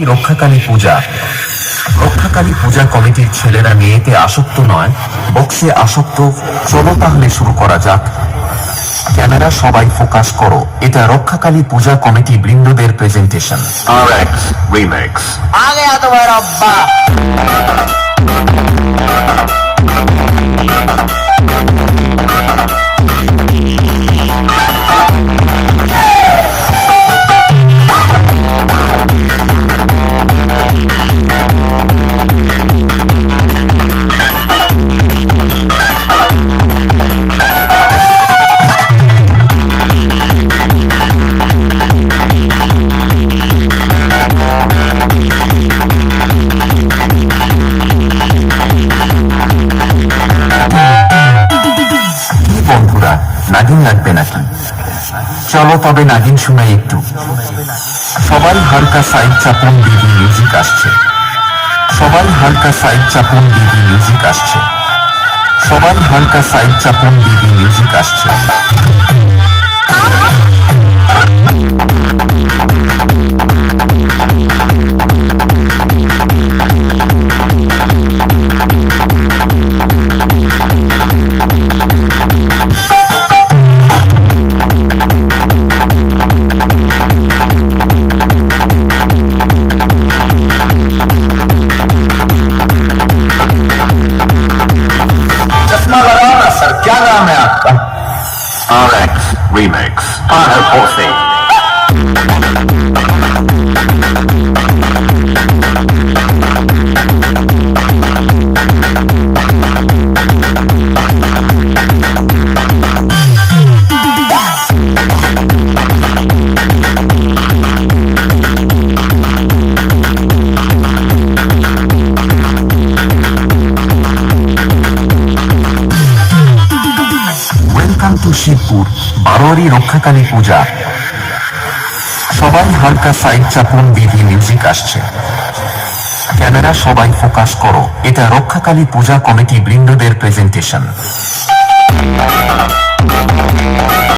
রক্ষাকালী পূজা। রক্ষাকালী পূজা কমিটির ছেলেরা মেয়েতে আসক্ত নয়, বক্সে আসক্ত। চলো তাহলে শুরু করা যাক। ক্যামেরা সবাই ফোকাস করো, এটা রক্ষাকালী পূজা কমিটি বৃন্দদের প্রেজেন্টেশন। RX Remix। आ गया तुम्हारा अब्बा। বন্ধুরা, নাগিন লাগবে নাকি? চলো তবে নাগিন শোনাই একটু। সবাই হালকা সাইড চাপুন, দিদি মিউজিক আসছে। সবাই হালকা সাইড চাপুন, দিদি মিউজিক আসছে। সবাই হালকা সাইড চাপুন, দিদি মিউজিক আসছে। चश्मा लगाना सर, क्या नाम है आपका? RX Remix। Fahad Hossein। Welcome to Shibpur বারোয়ারি রক্ষাকালী পূজা। সবাই হালকা সাইড চাপুন, দিদি মিউজিক আসছে। ক্যামেরা সবাই ফোকাস করো, এটা রক্ষাকালী পূজা কমিটি বৃন্দদের প্রেজেন্টেশন।